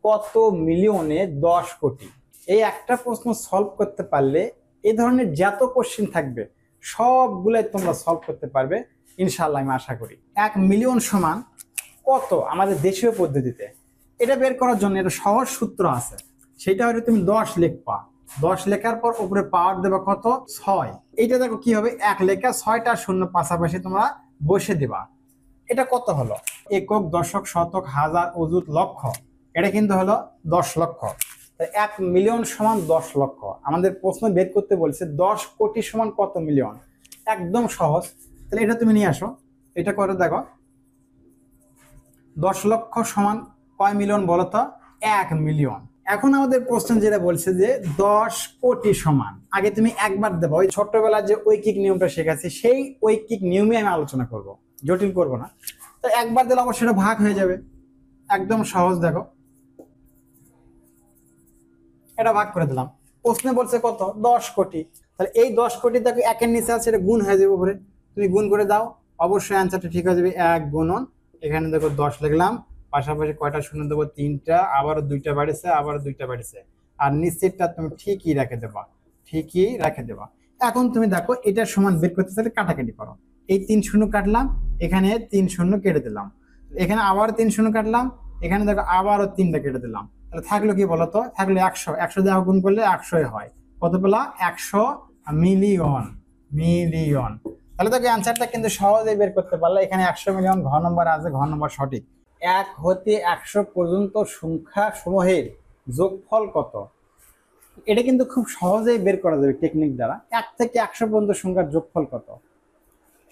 কত মিলিয়নে 10 কোটি? এই একটা প্রশ্ন সলভ করতে পারলে এই ধরনের যত কোশ্চেন থাকবে সবগুলাই তোমরা সলভ করতে পারবে ইনশাআল্লাহ, আমি আশা করি। 1 মিলিয়ন সমান কত আমাদের দেশীয় পদ্ধতিতে? এটা বের করার জন্য একটা সহজ সূত্র আছে, সেটা হলে তুমি 10 লিখবা। 10 লেখার পর উপরে পাওয়ার দেবা কত? 6। এইটা দেখো কি হবে, 1 লেখা 6টা শূন্য পাশাপাশি তোমরা বসে দিবা। এটা কত হলো? একক, দশক, শতক, হাজার, অযুত, লক্ষ। এটা কিন্তু হলো 10 লক্ষ। 1 মিলিয়ন সমান 10 লক্ষ। আমাদের প্রশ্ন বের করতে বলছে 10 কোটি সমান কত মিলিয়ন। একদম সহজ। তাহলে এটা তুমি নিয়ে আসো, এটা করে দেখো। 10 লক্ষ সমান কয় মিলিয়ন বলো তো? 1 মিলিয়ন। এখন আমাদের প্রশ্ন যেটা বলছে যে 10 কোটি সমান, আগে তুমি একবার দেবো। ওই ছোট্টবেলার যে ঐকিক নিয়মটা শেখাচ্ছি সেই ঐকিক নিয়মে আমি আলোচনা করব, জটিল করব না। তো একবার দিলে অবশ্যই সেটা ভাগ হয়ে যাবে। একদম সহজ। দেখো, এটা ভাগ করে দিলাম। প্রশ্নে বলছে কত? 10 কোটি। তাহলে এই 10 কোটি দেখো একের নিচে আছে, এটা গুণ হয়ে যাবে উপরে। তুমি গুণ করে দাও, অবশ্যই অ্যান্সারটা ঠিক হয়ে যাবে। 1 গুণন, এখানে দেখো 10 লিখলাম, পাশাপাশি কয়টা শূন্য দেবো? 3টা, আবারও 2টা বাড়িছে, আবারও 2টা বাড়িছে। আর নিচেরটা তুমি ঠিকই রেখে দেবা, ঠিকই রেখে দেবা। এখন তুমি দেখো এটার সমান বের করতে চাইলে কাটাকাটি করো। এই 3 শূন্য কাটলাম, এখানে 3 শূন্য কেটে দিলাম, এখানে আবার 3 শূন্য কাটলাম, এখানে দেখো আবারও 3টা কেটে দিলাম। তাহলে থাকলো কি বলতো? থাকলো 100। 100 দিয়ে গুণ করলে 100 হয়। কত পেলা? 100 মিলিয়ন। মিলিয়ন। তাহলে দেখো অ্যান্সারটা কিন্তু সহজেই বের করতে পারলে। এখানে 100 মিলিয়ন, ঘ নম্বর আছে, ঘ নম্বর সঠিক। 1 হতে 100 পর্যন্ত সংখ্যা সমূহের যোগফল কত? এটা কিন্তু খুব সহজেই বের করা যাবে টেকনিক দ্বারা। 1 থেকে 100 পর্যন্ত সংখ্যার যোগফল কত?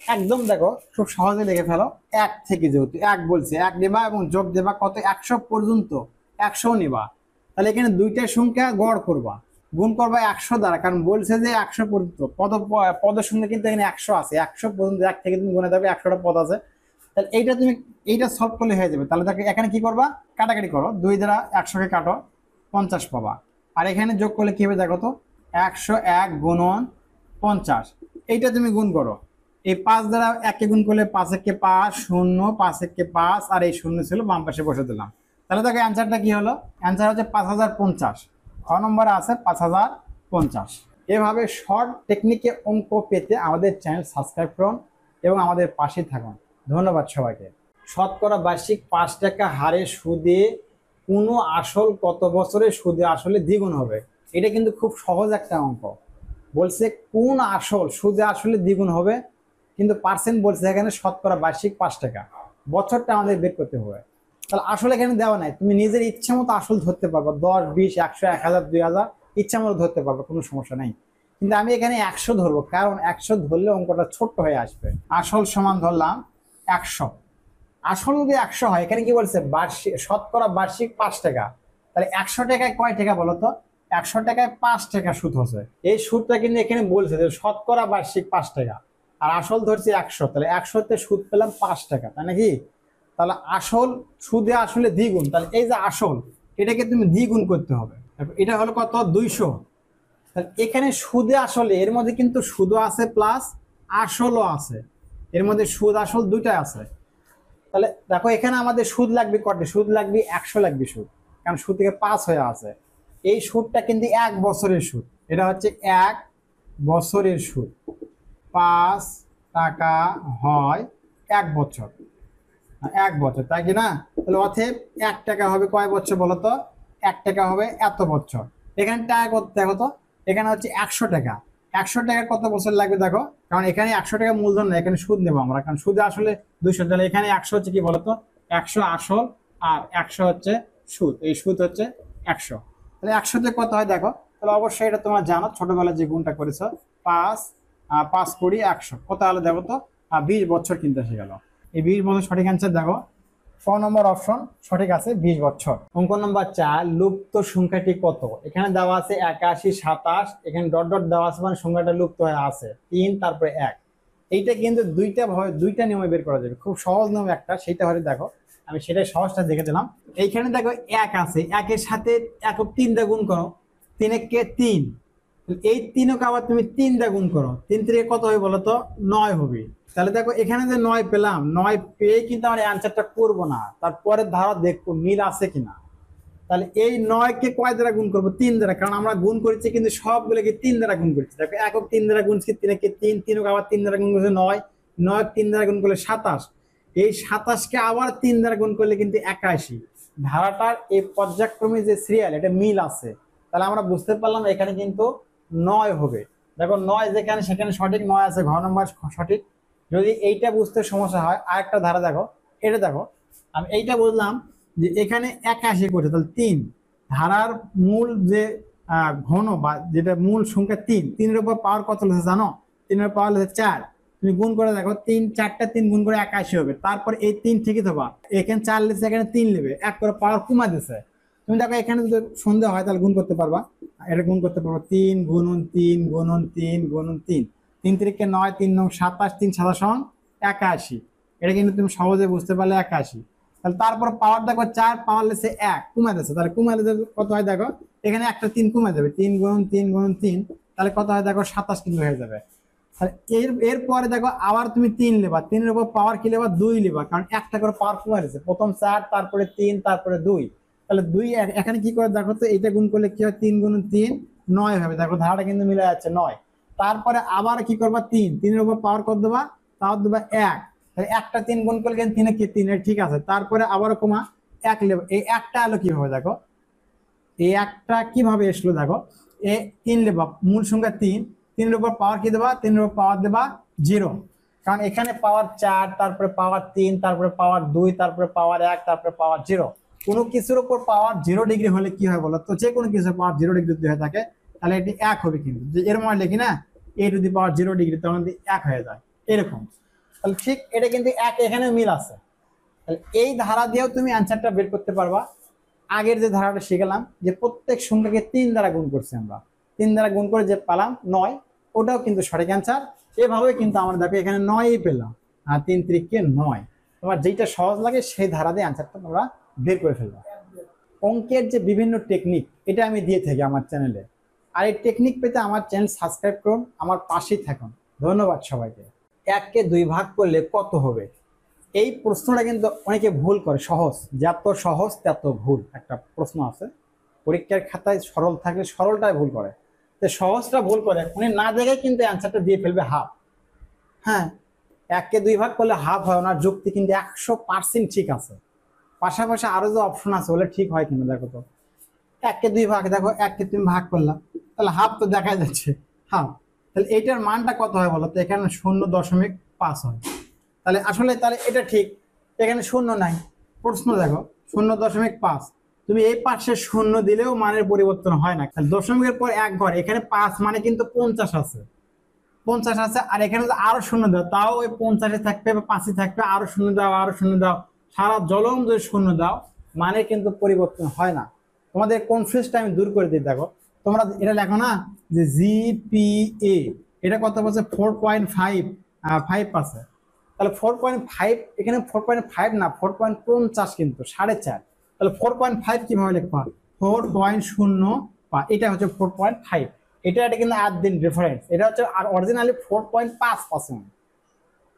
একদম দেখো খুব সহজে লিখে ফেলো। 1 থেকে, যেহেতু 1 বলছে, 1 নেবা এবং যোগ দেবা কত? 100 পর্যন্ত। 100 নেবা, তাহলে এখানে দুইটা সংখ্যা গড় করবা, গুণ করবা 100 দ্বারা, কারণ বলছে যে 100 পর্যন্ত। পদের সঙ্গে কিন্তু এখানে 100 আছে। 100 পর্যন্ত 1 থেকে তুমি গুণে দেবে, 100টা পদ আছে। তাহলে এইটা তুমি এইটা সলভ করলে হয়ে যাবে। তাহলে দেখো এখানে কি করবা? কাটাকাটি করো, 2 দ্বারা 100কে কাটো, 50 পাবা। আর এখানে যোগ করলে কি হবে দেখো তো? 101 গুণন 50, এইটা তুমি গুণ করো। এই 5 দ্বারা 1কে গুণ করলে 5 একে 5, 0, 5 একে 5, আর এই 0 ছিল বাম পাশে বসে দিলাম। তাহলে দেখো অ্যান্সারটা কি হলো? অ্যান্সার হচ্ছে 5050। খ নম্বরে আছে 5050। এভাবে শর্ট টেকনিকে অঙ্ক পেতে আমাদের চ্যানেল সাবস্ক্রাইব করুন এবং আমাদের পাশে থাকুন। ধন্যবাদ সবাইকে। শতকরা বার্ষিক 5 টাকা হারে সুদে কোনো আসল কত বছরে সুদে আসলে দ্বিগুণ হবে? এটা কিন্তু খুব সহজ একটা অঙ্ক। বলছে কোন আসল সুদে আসলে দ্বিগুণ হবে, কিন্তু পার্সেন্ট বলছে এখানে শতকরা বার্ষিক 5 টাকা। বছরটা আমাদের বের করতে হবে। তাহলে আসলে এখানে দেওয়া নাই, তুমি নিজের ইচ্ছা মতো আসল ধরতে পারবে। 10, 20, 100, 1000, 2000 ইচ্ছা মতো ধরতে পারবে, কোনো সমস্যা নেই। কিন্তু আমি এখানে 100 ধরবো, কারণ 100 ধরলে অঙ্কটা ছোট্ট হয়ে আসবে। আসল সমান ধরলাম 100। আসল যদি 100 হয়, এখানে কি বলছে? বার্ষিক, শতকরা বার্ষিক 5 টাকা। তাহলে 100 টাকায় কয় টাকা বলো তো? 100 টাকায় 5 টাকা সুদ হচ্ছে। এই সুদটা কিন্তু এখানে বলছে যে শতকরা বার্ষিক 5 টাকা, আর আসল ধরছি 100। তাহলে 100তে সুদ পেলাম 5 টাকা, তাই নাকি? তাহলে আসল সুদে আসলে দ্বিগুণ। তাহলে এই যে আসল, এটাকে তুমি দ্বিগুণ করতে হবে। এটা হলো কত? 200। তাহলে এখানে সুদে আসলে এর মধ্যে কিন্তু সুদও আছে প্লাস আসলও আছে, এর মধ্যে সুদ আসল দুইটাই আছে। তাহলে দেখো এখানে আমাদের সুদ লাগবে কত? সুদ লাগবে 100 লাগবে সুদ, কারণ সুদ থেকে 5 হয়ে আছে। এই সুদটা কিন্তু 1 বছরের সুদ। এটা হচ্ছে 1 বছরের সুদ। 5 টাকা হয় 1 বছর। 1 বছর, তাই কি না? তাহলে অতএব 1 টাকা হবে কয় বছর বলতো? 1 টাকা হবে এত বছর। এখানে টাকা কত দেখো তো? এখানে হচ্ছে 100 টাকা। 100 টাকা কত বছর লাগবে দেখো, কারণ এখানে 100 টাকা মূলধন না, এখানে সুদ নেবো আমরা, কারণ সুদে আসলে 200। তাহলে এখানে 100 হচ্ছে কি বলতো? 100 আসল, আর 100 হচ্ছে সুদ। এই সুদ হচ্ছে 100। তাহলে 100তে কত হয় দেখো? তাহলে অবশ্যই এটা তোমরা জানো, ছোটবেলায় যে গুণটা করেছো। 5 5 কুড়ি 100, কত হলো দেখো তো? 20 বছর কিন্তু এসে গেল। এই 20 বছর সঠিক অ্যান্সার দেখো, ক নম্বর অপশন সঠিক আছে, 20 বছর। অঙ্ক নম্বর 4, লুপ্ত সংখ্যাটি কত? এখানে দেওয়া আছে 81, 27, এখানে ডট ডট দেওয়া আছে, মানে সংখ্যাটা লুপ্ত হয়ে আছে 3, তারপরে 1। এইটা কিন্তু দুইটা নিয়মে বের করা যাবে। খুব সহজ নিয়ম একটা, সেইটা হলে দেখো, আমি সেটাই সহজটা দেখে দিলাম। এইখানে দেখো 1 আছে, 1-এর সাথে 3 দিয়ে গুণ করো, 3 একে 3। এই 3কে আবার তুমি 3 দিয়ে গুণ করো, 3 থেকে কত হবে বলো তো? 9 হবে। তাহলে দেখো এখানে যে 9 পেলাম, 9 পেয়ে কিন্তু আমরা অ্যান্সারটা করবো না, তারপরে ধারা দেখবো মিল আছে কিনা। তাহলে এই 9 কে কয় দ্বারা গুণ করবো? 3 দ্বারা, কারণ আমরা গুণ করেছি কিন্তু সবগুলোকে 3 দ্বারা গুণ করেছি। দেখো একক 3 দ্বারা গুণছি, 3 কে 3, 3 আবার 3 দ্বারা গুণ করলে 9, 9 3 দ্বারা গুণ করলে 27, এই 27 কে আবার 3 দ্বারা গুণ করলে কিন্তু 81। ধারাটার এই পর্যায়ক্রমে যে সিরিয়াল, এটা মিল আছে। তাহলে আমরা বুঝতে পারলাম এখানে কিন্তু 9 হবে। দেখো 9 যেখানে সেখানে সঠিক 9 আছে, ঘ নম্বর সঠিক। যদি এইটা বুঝতে সমস্যা হয়, আরেকটা ধারা দেখো, এটা দেখো, আমি এইটা বুঝলাম যে এখানে 81 করছে, তাহলে 3 ধারার মূল যে ঘন বা যেটা মূল সংখ্যা 3, 3 এর উপর পাওয়ার কত হচ্ছে জানো? 3 এর পাওয়ার হচ্ছে 4। তুমি গুণ করে দেখো, 3 4টা 3 গুণ করে 81 হবে। তারপর এই 3 ঠিকই থাকবা, এখানে 4 লিখছে, এখানে 3 নেবে, 1 করে পাওয়ার কমা দিছে। তুমি দেখো এখানে যদি সন্দেহ হয় তাহলে গুণ করতে পারবা, এটা গুণ করতে পারবো, 3 গুণন 3 গুণন 3 গুণন 3, 3 3 9, 3 9 27, 3 27 81। এটা কিন্তু তুমি সহজে বুঝতে পারলে 81। তাহলে তারপর পাওয়ার দেখো 4, পাওয়ার লেসে 1 কমে দিচ্ছে, তাহলে কমে দিলে কত হয় দেখো, এখানে একটা 3 কমে যাবে, 3 গুণন 3 গুণন 3, তাহলে কত হয় দেখো 27 কিন্তু হয়ে যাবে। তাহলে এরপরে দেখো আবার তুমি 3 লেবা, 3 এর উপর পাওয়ার কি লেবা? 2 লেবা, কারণ একটা করে পাওয়ার কমে দিচ্ছে, প্রথম 4, তারপরে 3, তারপরে 2। তাহলে 2 এখানে কি করে দেখো তো, এইটা গুণ করলে কি হয়? 3 গুণন 3 9 হবে। দেখো ধারাটা কিন্তু মিলে যাচ্ছে 9। তারপরে আবার কি করবা? 3, 3 এর উপর পাওয়ার কত দেবা? পাওয়ার দেবা 1। তাহলে একটা 3 গুণ করলে কিন্তু 3 কে 3, ঠিক আছে। তারপরে আবারও কমা 1 লেবা, এই একটা আলো কিভাবে দেখো, এই একটা কিভাবে আসলো দেখো, এ 3 লেবা, মূল সংখ্যা 3, 3 এর উপর পাওয়ার কি দেবা? 3 এর উপর পাওয়ার দেবা 0, কারণ এখানে পাওয়ার 4, তারপরে পাওয়ার 3, তারপরে পাওয়ার 2, তারপরে পাওয়ার 1, তারপরে পাওয়ার 0। কোনো কিছুর উপর পাওয়ার 0 ডিগ্রি হলে কি হয় বলো তো? যে কোনো কিছুর পাওয়ার 0 ডিগ্রি যদি হয়ে থাকে তাহলে এটি 1 হবে। কিন্তু যে এর মানে লিখি না, a to the power 0 degree, তখন 1 হয়ে যায় এরকম। তাহলে ঠিক এটা কিন্তু 1, এখানে মিল আছে। তাহলে এই ধারা দিয়েও তুমি অ্যান্সারটা বের করতে পারবা। আগের যে ধারাটা শিখলাম যে প্রত্যেক সংখ্যাকে 3 দ্বারা গুণ করছি আমরা, 3 দ্বারা গুণ করে যে পেলাম 9, ওটাও কিন্তু সঠিক অ্যান্সার। এভাবে কিন্তু আমরা দেখো এখানে 9ই পেলাম, আর 3 3 9। তোমার যেটা সহজ লাগে সেই ধারা দিয়ে অ্যান্সারটা তোমরা বের করে ফেলবা। অঙ্কের যে বিভিন্ন টেকনিক, এটা আমি দিয়ে থাকি আমার চ্যানেলে। আর এই টেকনিক পেতে আমার চ্যানেল সাবস্ক্রাইব করুন, আমার পাশেই থাকুন। ধন্যবাদ সবাইকে। 1 কে 2 ভাগ করলে কত হবে? এই প্রশ্নটা কিন্তু অনেকে ভুল করে। সহজ, যত সহজ তত ভুল একটা প্রশ্ন আছে পরীক্ষার খাতায়, সরল থাকলে সরলটাই ভুল করে, তো সহজটা ভুল করে উনি না দেখে কিন্তু অ্যান্সারটা দিয়ে ফেলবে হাফ। হ্যাঁ, 1 কে 2 ভাগ করলে হাফ হয়, ওনার যুক্তি কিন্তু 100% ঠিক আছে। পাশাপাশি আরো যে অপশন আছে বলে ঠিক হয় কিনা দেখো তো। 1 কে 2 ভাগ, দেখো 1 কে তুমি ভাগ করলাম, তাহলে হাফ তো দেখা যাচ্ছে হাফ। তাহলে এইটার মানটা কত হয় বলো তো? এখানে 0.5 হয়। তাহলে আসলে তাহলে এটা ঠিক, এখানে শূন্য নাই। প্রশ্ন দেখো 0.5, তুমি এই পাশে শূন্য দিলেও মানের পরিবর্তন হয় না। তাহলে দশমিকের পর 1 ঘর, এখানে 5 মানে কিন্তু 50 আছে, 50 আছে। আর এখানে যদি আরো শূন্য দাও তাও ওই 50 থাকবে বা 5 থাকবে, আরো শূন্য দাও, আরো শূন্য দাও, সারা জলম যদি শূন্য দাও মানে কিন্তু পরিবর্তন হয় না। তোমাদের কনফিউজটা আমি দূর করে দিই। দেখো তোমরা এটা লেখো না যে জিপিএ, এটা কত পাচ্ছে? 4.5 আছে। তাহলে 4.5, এখানে 4.5 না, 4.50 কিন্তু 4.5। তাহলে 4.5 কিভাবে লিখবা? 4.0, এটা হচ্ছে 4.5। এটা কিন্তু 8 দিন রেফারেন্স, এটা হচ্ছে আর অরিজিনালি 4.5%,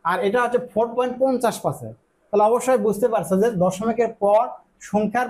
আর এটা হচ্ছে 4.50%। তাহলে অবশ্যই বুঝতে পারছো যে দশমিকের পর সংখ্যার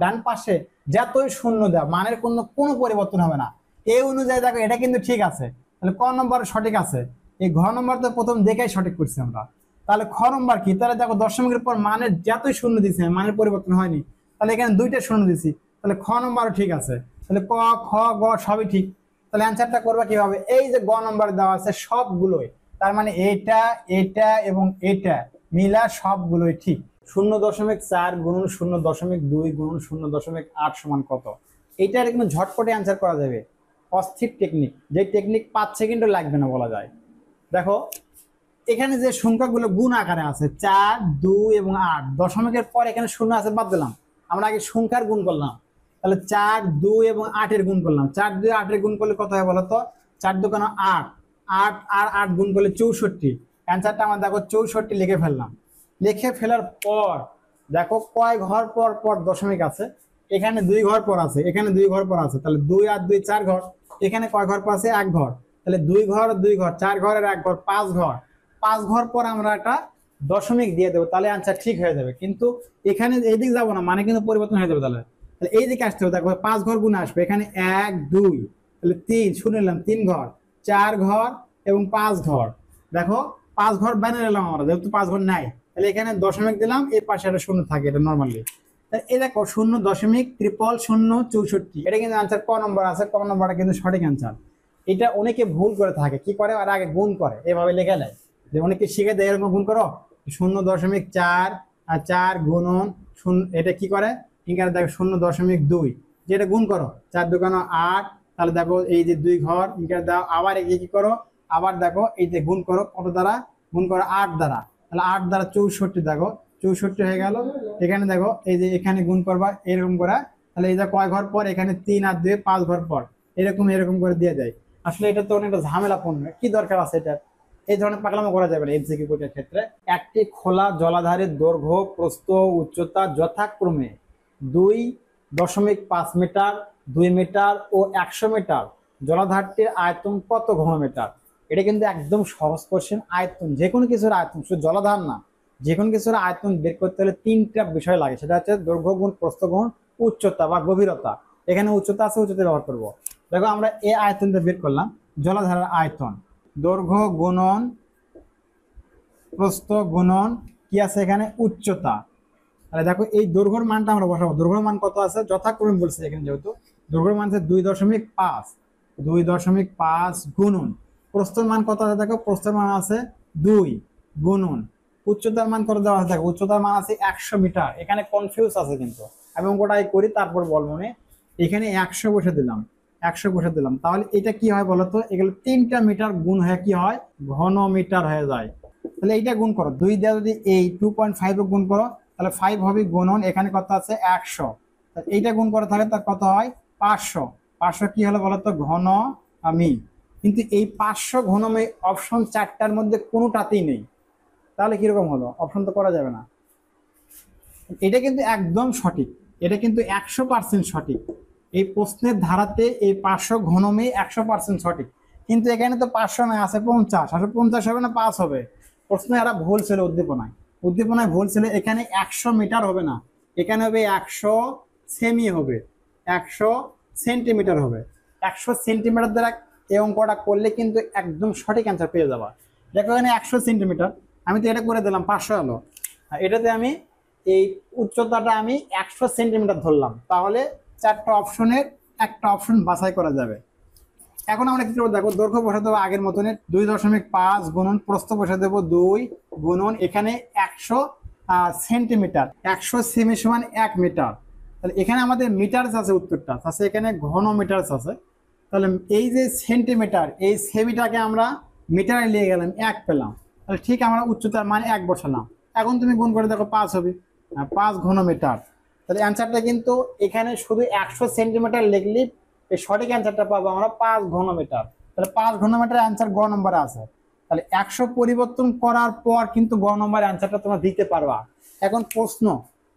ডান পাশে যতই শূন্য দেওয়া মানের কোনো পরিবর্তন হবে না। এই অনুযায়ী দেখো এটা কিন্তু ঠিক আছে। তাহলে ক নম্বর সঠিক আছে, এই ঘ নম্বর তো প্রথম দেখেই সঠিক করছি আমরা। তাহলে খ নম্বর কি? তাহলে দেখো দশমিকের পর মানের যতই শূন্য দিচ্ছে মানের পরিবর্তন হয়নি, তাহলে এখানে 2টা শূন্য দিছি, তাহলে খ নম্বরও ঠিক আছে। তাহলে ক খ গ সবই ঠিক। তাহলে অ্যান্সারটা করবা কিভাবে? এই যে গ নম্বর দেওয়া আছে সবগুলোই, তার মানে এটা এটা এবং এটা মিলা সবগুলোই ঠিক। 0.4 গুণন 0.2 গুণন 0.8 সমান কত? এইটার কিন্তু ঝটপটে অ্যান্সার করা যাবে। অস্থির টেকনিক, যে টেকনিক 5 সেকেন্ডও লাগবে না বলা যায়। দেখো এখানে যে সংখ্যাগুলো গুণ আকারে আছে 4 2 এবং 8, দশমিকের পর এখানে শূন্য আছে বাদ দিলাম, আমরা আগে সংখ্যার গুণ করলাম। তাহলে 4 2 এবং 8 এর গুণ করলাম, 4 2 8 এর গুণ করলে কত হয় বলো তো? 4 2 8, 8 আর 8 গুণ করলে 64। অ্যান্সারটা আমরা দেখো 64 লিখে ফেললাম। লিখে ফেলার পর দেখো কয় ঘর পর পর দশমিক আছে? এখানে 2 ঘর পর আছে, এখানে 2 ঘর পর আছে, তাহলে 2 আর 2 4 ঘর। এখানে কয় ঘর পর আছে? 1 ঘর। তাহলে 2 ঘর 2 ঘর, 4 ঘরের 1 ঘর, 5 ঘর। 5 ঘর পর আমরা একটা দশমিক দিয়ে দেবো, তাহলে আনসার ঠিক হয়ে যাবে। কিন্তু এখানে এদিক যাবো না, মানে কিন্তু পরিবর্তন হয়ে যাবে। তাহলে তাহলে এই দিকে আসতে হবে, দেখো 5 ঘর গুণ আসবে, এখানে 1 2, তাহলে 3 শুনে নিলাম 3 ঘর, 4 ঘর এবং 5 ঘর। দেখো 5 ঘর বানিয়ে নিলাম আমরা, যেহেতু 5 ঘর নাই, তাহলে এখানে দশমিক দিলাম, এই পাশে একটা শূন্য থাকে, এটা নর্মালি। এই দেখো 0.0064, এটা কিন্তু আনসার ক নম্বর আছে, ক নম্বরটা কিন্তু সঠিক আনসার। এটা অনেকে ভুল করে থাকে, কি করে আর আগে গুণ করে, এভাবে লেখা নেয়, যে অনেকে শিখে দেয় এরকম গুণ করো 0.4 আর 4 গুণন শূন্য, এটা কি করে এখানে দেখো 0.2, যেটা গুণ করো 4 2 8, তাহলে দেখো এই যে 2 ঘর এখানে দাও, আবার একে কি করো, আবার দেখো এই যে গুণ করো কত দ্বারা, গুণ করো 8 দ্বারা, তাহলে 8 দ্বারা 64, দেখো 64 হয়ে গেল। এখানে দেখো এই যে এখানে গুণ করবা এরকম করে, তাহলে এই যে কয় ঘর পর, এখানে 3 আর 2 5 ঘর পর, এরকম এরকম করে দিয়ে যায়। আসলে এটা তো অনেকটা ঝামেলাপূর্ণ, কি দরকার আছে এটা, এই ধরনের পাগলামো করা যাবে না এমসিকিউ কোডের ক্ষেত্রে। একটি খোলা জলাধারের দৈর্ঘ্য প্রস্থ উচ্চতা যথাক্রমে 2.5 মিটার, 2 মিটার ও 100 মিটার। জলাধারটির আয়তন কত ঘনমিটার? এটা কিন্তু একদম সহজ কোশ্চেন। আয়তন, যে কোনো কিছুর আয়তন, শুধু জলাধার না, যে কোনো কিছুর আয়তন বের করতে হলে 3টা বিষয় লাগে, সেটা হচ্ছে দৈর্ঘ্য গুণ প্রস্থ গুণ উচ্চতা বা গভীরতা। এখানে উচ্চতা আছে, উচ্চতা ব্যবহার করবো। দেখো আমরা এই আয়তনটা বের করলাম, জলাধারের আয়তন, দৈর্ঘ্য গুণন প্রস্থ গুণন কি আছে এখানে উচ্চতা। তাহলে দেখো এই দৈর্ঘ্যের মানটা আমরা বসাবো, দৈর্ঘ্যের মান কত আছে যথাক্রমে বলছে এখানে, যেহেতু দৈর্ঘ্যের মান আছে 2.5 গুণন প্রস্থের মান কত আছে, দেখো প্রস্থের মান আছে 2 গুণন উচ্চতার মান কত দেওয়া আছে, দেখো উচ্চতার মান আছে 100 মিটার। এখানে কনফিউজ আছে কিন্তু, আমি অঙ্কটাই করি তারপর বলবো। এখানে 100 বসে দিলাম, 100 বসে দিলাম, তাহলে এটা কি হয় বলতো, এগুলো 3টা মিটার গুণ হয়ে কি হয়, ঘন মিটার হয়ে যায়। তাহলে এইটা গুণ করো, 2 দিয়ে যদি এই 2.5 গুণ করো, তাহলে 5 হবে গুণন, এখানে কত আছে 100, এইটা গুণ করে তাহলে তার কত হয় 500। 500 কি হলো বলতো, ঘন আমি। কিন্তু এই 500 ঘনমি অপশন 4টার মধ্যে কোনোটাতেই নেই, তাহলে কিরকম হলো, অপশন তো করা যাবে না। এটা কিন্তু একদম সঠিক, এটা কিন্তু 100% সঠিক। এই প্রশ্নের ধারাতে এই 500 ঘনমে 100% সঠিক, কিন্তু এখানে তো 500 নয়, আছে 50, আসলে 50 হবে না 5 হবে। প্রশ্নে এরা ভুল ছিল, উদ্দীপনায় ভুল ছিল। এখানে 100 মিটার হবে না, এখানে হবে 100 সেমি হবে, 100 সেন্টিমিটার হবে। 100 সেন্টিমিটার দ্বারা এই অঙ্কটা করলে কিন্তু একদম সঠিক অ্যান্সার পেয়ে যাবা। দেখো এখানে 100 সেন্টিমিটার, আমি তো এটা করে দিলাম 500 হলো, আর এটাতে আমি এই উচ্চতাটা আমি 100 সেন্টিমিটার ধরলাম, তাহলে 4টা অপশনের একটা অপশন বাছাই করা যাবে। এখন আমরা কি করবো, দেখো দৈর্ঘ্য বসে দেবো আগের মতনের 2.5 গুণন প্রস্থ বসে দেবো 2 গুণন এখানে 100 সেন্টিমিটার, 100 সেমি সমান 1 মিটার। তাহলে এখানে আমাদের মিটারস আছে, উত্তরটা আছে এখানে ঘন মিটারস আছে। তাহলে এই যে সেন্টিমিটার, এই সেমিটাকে আমরা মিটারে নিয়ে গেলাম, 1 পেলাম, তাহলে ঠিক আমরা উচ্চতার মান 1 বসালাম। এখন তুমি গুণ করে দেখো 5 হবে, 5 ঘন মিটার। তাহলে অ্যান্সারটা কিন্তু এখানে শুধু 100 সেন্টিমিটার লিখলি এই সঠিক অ্যান্সারটা পাবো আমরা 5 ঘনমিটার। তাহলে 5 ঘনমিটার অ্যান্সার গ নম্বরে আছে। তাহলে 100 পরিবর্তন করার পর কিন্তু গ নম্বরের অ্যান্সারটা তোমরা দিতে পারবা। এখন প্রশ্ন,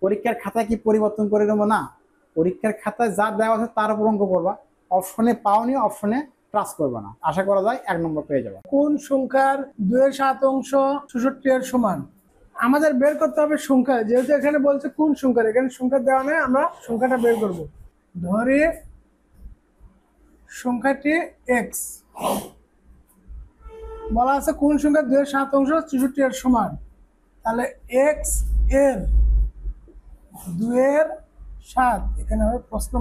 পরীক্ষার খাতায় কি পরিবর্তন করে নেবো না, পরীক্ষার খাতায় যা দেওয়া আছে তার উপর অঙ্ক করবা, অপশনে পাওনি অপশনে ট্রাস্ট করবে না, আশা করা যায় 1 নম্বর পেয়ে যাবে। কোন সংখ্যার 2/7 66 সমান? আমাদের বের করতে হবে সংখ্যা, যেহেতু এখানে বলছে কোন সংখ্যার, এখানে সংখ্যা দেওয়া নেই, আমরা সংখ্যাটা বের করব। ধরে সংখ্যাটি x, বলা আছে কোন সংখ্যা 2/7 সমান, তাহলে x এর 2/7, এখানে হবে প্রশ্ন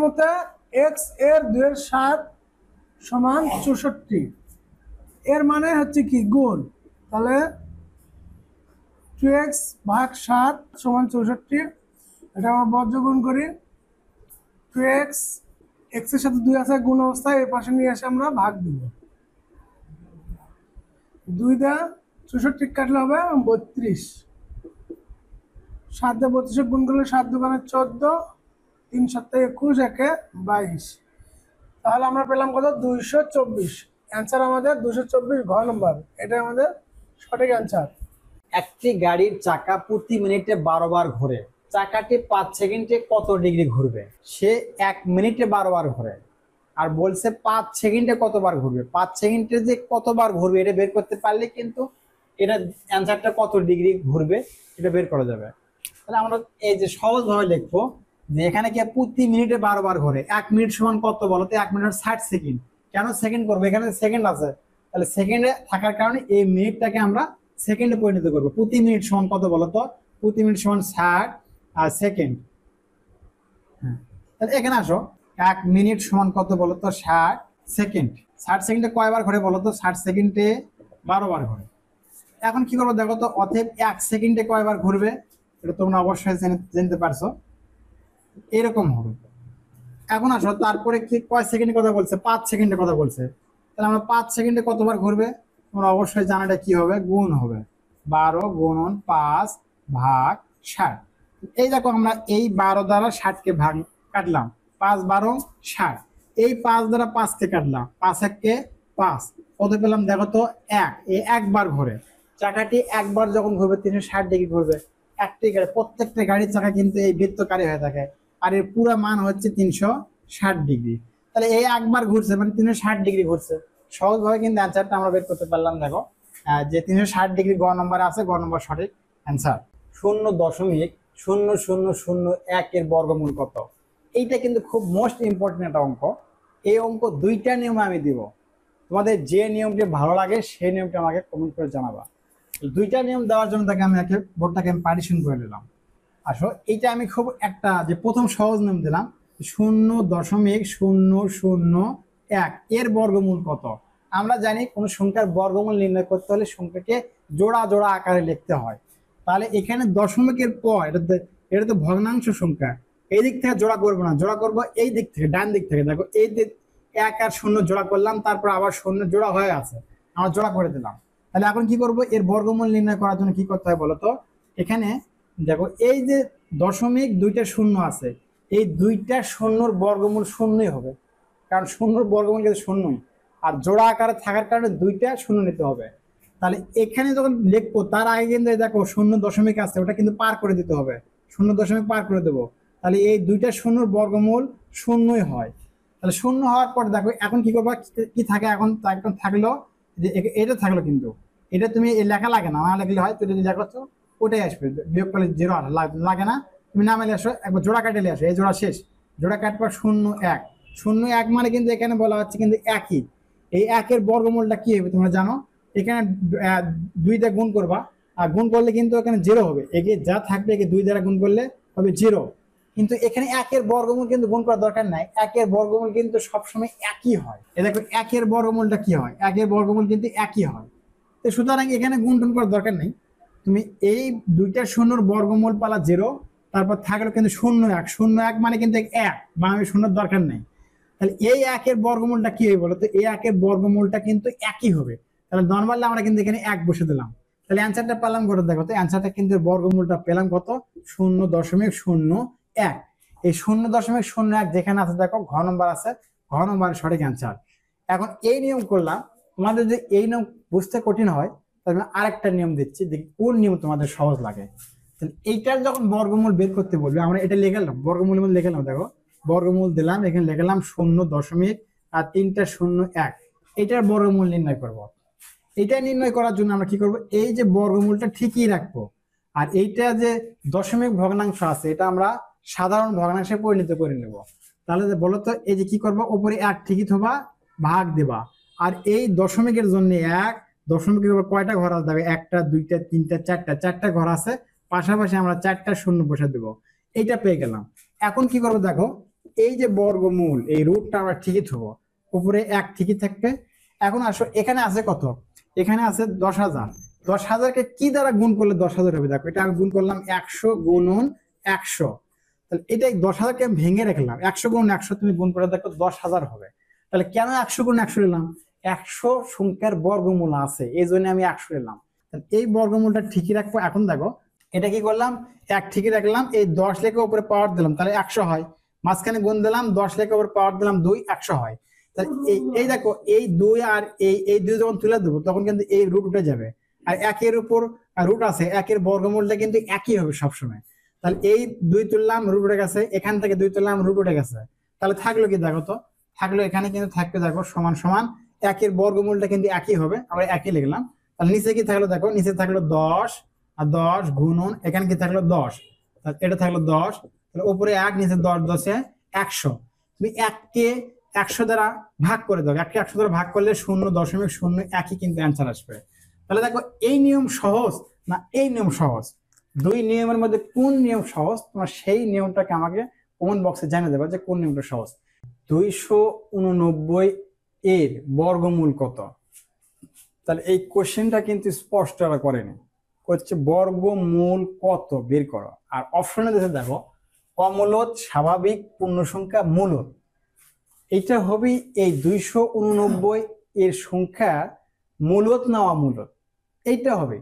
মতে x এর 2/7 সমান 64, এর মানে হচ্ছে কি গুণ, তাহলে 2x ভাগ 7 সমান 64, এটা আমরা বজ্র গুণ করি। 2x, x এর সাথে 2 আছে গুণ অবস্থায়, এই পাশে নিয়ে এসে আমরা ভাগ দিব, 2 দা 64 কাটলে হবে 32, 7 দা 32 গুণ করলে 7 দুগুণে 14, 3 7 21, 1 22, তাহলে আমরা পেলাম কত 224। অ্যান্সার আমাদের 224 ঘ নম্বর, এটা আমাদের সঠিক অ্যান্সার। একটি গাড়ির চাকা প্রতি মিনিটে 12 বার ঘোরে, চাকাটি 5 সেকেন্ডে কত ডিগ্রি ঘুরবে? সে 1 মিনিটে 12 বার ঘোরে, আর বলছে 5 সেকেন্ডে কতবার ঘুরবে। 5 সেকেন্ডে যে কতবার ঘুরবে এটা বের করতে পারলে কিন্তু এটা অ্যান্সারটা কত ডিগ্রি ঘুরবে এটা বের করা যাবে। তাহলে আমরা এই যে সহজভাবে লিখবো যে এখানে কি প্রতি মিনিটে 12 বার ঘোরে। 1 মিনিট সমান কত বলো তো? 1 মিনিট 60 সেকেন্ড। কেন সেকেন্ড করবো? এখানে সেকেন্ড আছে, তাহলে সেকেন্ডে থাকার কারণে এই মিনিটটাকে আমরা সেকেন্ডে পরিণত করবো। প্রতি মিনিট সমান কত বলো তো? প্রতি মিনিট সমান 60 আর সেকেন্ড। হ্যাঁ, তাহলে এখানে আসো, 1 মিনিট সমান কত বলো তো? 60 সেকেন্ড। 60 সেকেন্ডে কয়বার ঘোরে বলো তো? 60 সেকেন্ডে 12 বার ঘোরে। এখন কি করবো দেখো তো? অতএব 1 সেকেন্ডে কয়বার ঘুরবে এটা তোমরা অবশ্যই জানতে পারছো, এরকম হবে। এখন আসো, তারপরে কি কয় সেকেন্ডের কথা বলছে? 5 সেকেন্ডের কথা বলছে। তাহলে আমরা 5 সেকেন্ডে কতবার ঘুরবে তোমরা অবশ্যই জানাটা কি হবে? গুণ হবে। 12 গুণন 5 ভাগ 60। এই দেখো আমরা এই 12 দ্বারা 60কে ভাগ কাটলাম, 5 12 60। এই 5 দ্বারা 5কে কাটলাম, 5 1 5, কত পেলাম দেখো তো? 1। এই একবার ঘুরে, চাকাটি একবার যখন ঘুরবে 360 ডিগ্রি ঘুরবে। একটি গাড়ি, প্রত্যেকটা গাড়ির চাকা কিন্তু এই বৃত্তকারী হয়ে থাকে, আর এর পুরো মান হচ্ছে 360 ডিগ্রি। তাহলে এই একবার ঘুরছে মানে 360 ডিগ্রি ঘুরছে। সহজভাবে কিন্তু অ্যান্সারটা আমরা বের করতে পারলাম। দেখো যে 360 ডিগ্রি গ নম্বরে আছে, গ নম্বর সঠিক অ্যান্সার। 0.0001 এর বর্গমূল কত? এইটা কিন্তু খুব মোস্ট ইম্পর্টেন্ট একটা অঙ্ক। এই অঙ্ক দুইটা নিয়মে আমি দিব, তোমাদের যে নিয়মটি ভালো লাগে সেই নিয়মটি আমাকে কমেন্ট করে জানাবা। দুইটা নিয়ম দেওয়ার জন্য তাকে আমি বোর্ডটাকে আমি পার্টিশন করে নিলাম। আসো, এইটা আমি খুব একটা যে প্রথম সহজ নিয়ম দিলাম, 0.001 এর বর্গমূল কত? আমরা জানি কোন সংখ্যার বর্গমূল নির্ণয় করতে হলে সংখ্যাকে জোড়া জোড়া আকারে লিখতে হয়। তাহলে এখানে দশমিকের পর এটা তো ভগ্নাংশ সংখ্যা, এই দিক থেকে জোড়া করবো না, জোড়া করবো এই দিক থেকে, ডান দিক থেকে। দেখো এই 1 আর 0 জোড়া করলাম, তারপর আবার 0 জোড়া হয়ে আছে, আমরা জোড়া করে দিলাম। তাহলে এখন কি করব? এর বর্গমূল নির্ণয় করার জন্য কি করতে হয় বলতো? এখানে দেখো এই যে দশমিক দুইটা শূন্য আছে, এই দুইটা শূন্যর বর্গমূল শূন্যই হবে, কারণ শূন্যর বর্গমূল কিন্তু শূন্যই, আর জোড়া আকারে থাকার কারণে দুইটা শূন্য নিতে হবে। তাহলে এখানে যখন লিখবো তার আগে কিন্তু দেখো 0 দশমিক আছে, ওটা কিন্তু পার করে দিতে হবে, 0 দশমিক পার করে দেবো। তাহলে এই দুইটা শূন্যর বর্গমূল শূন্যই হয়। তাহলে শূন্য হওয়ার পর দেখো এখন কি করবা? কি থাকে? এখন থাকলো যে এটা থাকলো, কিন্তু এটা তুমি লেখা লাগে না, না লিখলে হয়। তুমি যদি দেখো তো ওটাই আসবে, বিয়োগ করলে 0 লাগে না, তুমি নামে আসো, একবার জোড়া কাটে আসো, এই জোড়া শেষ, জোড়া কাটবার 0 1। 0 1 মানে কিন্তু এখানে বলা হচ্ছে কিন্তু একই। এই 1 এর বর্গমূলটা কি হবে তোমরা জানো? এখানে 2 দিয়ে গুণ করবা, আর গুণ করলে কিন্তু এখানে 0 হবে। একে যা থাকবে একে 2 দ্বারা গুণ করলে হবে 0। কিন্তু এখানে 1 এর বর্গমূল কিন্তু গুণ করার দরকার নাই, 1 এর বর্গমূল কিন্তু সবসময় একই হয়। এ দেখো 1 এর বর্গমূলটা কি হয়? 1 এর বর্গমূল কিন্তু একই হয়। তো সুতরাং এখানে গুণ টুন করার দরকার নেই। তুমি এই দুইটা শূন্যর বর্গমূল পালা 0, তারপর থাকলো কিন্তু 0 1। 0 1 মানে কিন্তু 1, বা আমি শূন্যর দরকার নেই। তাহলে এই 1 এর বর্গমূলটা কি হবে বলো তো? এই 1 এর বর্গমূলটা কিন্তু একই হবে। তাহলে নর্মালি আমরা কিন্তু এখানে 1 বসে দিলাম। তাহলে অ্যান্সারটা পেলাম কত? দেখো তো অ্যান্সারটা কিন্তু বর্গমূলটা পেলাম কত? 0.01। এই 0.01 যেখানে আছে দেখো ঘ নম্বর আছে, ঘ নম্বরের সঠিক অ্যান্সার। এখন এই নিয়ম করলাম, তোমাদের যদি এই নিয়ম বুঝতে কঠিন হয় তাহলে আরেকটা নিয়ম দিচ্ছি, দেখি কোন নিয়ম তোমাদের সহজ লাগে। তাহলে এইটার যখন বর্গমূল বের করতে বলবে, আমরা এটা লিখলাম, বর্গমূলের মধ্যে লিখলাম, দেখো বর্গমূল দিলাম, এখানে লিখলাম 0 আর 3টা 0 1, এটার বর্গমূল নির্ণয় করব। এটা নির্ণয় করার জন্য আমরা কি করব? এই যে বর্গমূলটা ঠিকই রাখবো, আর এইটা যে দশমিক ভগ্নাংশ আছে এটা আমরা সাধারণ ভগ্নাংশে পরিণত করে নেব। তাহলে বলো তো এই যে কি করবো? উপরে 1 ঠিকই থবা, ভাগ দেবা, আর এই দশমিকের জন্য 1, দশমিকের উপর কয়টা ঘর আছে? দেখো 1টা 2টা 3টা 4টা ঘর আছে, পাশাপাশি আমরা 4টা শূন্য বসে দেবো। এইটা পেয়ে গেলাম। এখন কি করবো দেখো, এই যে বর্গমূল এই রুটটা আমরা ঠিকই থবো, উপরে 1 ঠিকই থাকবে। এখন আসো, এখানে আছে কত? এখানে আছে 10,000। 10,000কে কি দ্বারা গুণ করলে 10,000 হবে? দেখো এটা আমি গুণ করলাম 100 গুণন 100। তাহলে এটাই 10,000কে ভেঙে রাখলাম, 100 গুণ 100 তুমি গুণ করে দেখো 10,000 হবে। তাহলে কেন 100 গুণ 100 নিলাম? 100 সংখ্যার বর্গমূল আছে, এই জন্য আমি 100 নিলাম। এই বর্গমূলটা ঠিকই রাখবো। এখন দেখো এটা কি করলাম? 1 ঠিকই রাখলাম, এই 10 লেখে উপরে পাওয়ার দিলাম, তাহলে 100 হয়। মাঝখানে গুণ দিলাম, 10 লেখে উপরে পাওয়ার দিলাম 2, 100 হয়। তাহলে এই দেখো এই 2 আর এই 2 যখন তুলে দেবো তখন কিন্তু এই রুট উঠে যাবে, আর 1 এর উপর রুট আছে, 1 এর বর্গমূলটা কিন্তু একই হবে সবসময়। তাহলে এই 2 তুললাম, রুট উঠে গেছে, এখান থেকে 2 তুললাম, রুট উঠে গেছে। তাহলে থাকলো কি দেখো তো? থাকলো এখানে কিন্তু থাকবে দেখো সমান সমান 1 এর বর্গমূলটা কিন্তু একই হবে, আমরা একই লিখলাম। তাহলে নিচে কি থাকলো দেখো, নিচে থাকলো 10 আর 10 গুণন, এখানে কি থাকলো 10, তাহলে এটা থাকলো 10, তাহলে উপরে 1, নিচে 10, 10 100। তুমি 1কে 100 দ্বারা ভাগ করে দাও, 1কে 100 দ্বারা ভাগ করলে 0.01 কিন্তু অ্যান্সার আসবে। তাহলে দেখো এই নিয়ম সহজ না এই নিয়ম সহজ, দুই নিয়মের মধ্যে কোন নিয়ম সহজ, তোমার সেই নিয়মটাকে আমাকে কমেন্ট বক্সে জানিয়ে দেবে যে কোন নিয়মটা সহজ। 289 এর বর্গমূল কত? তাহলে এই কোশ্চেনটা কিন্তু স্পষ্ট করেনি, হচ্ছে বর্গমূল কত বের করো। আর অপশনে দেখো অমূলদ, স্বাভাবিক, পূর্ণ সংখ্যা, মূলদ। এটা হবে এই 289 এর সংখ্যা মূলদ না অমূলদ, এইটা হবে।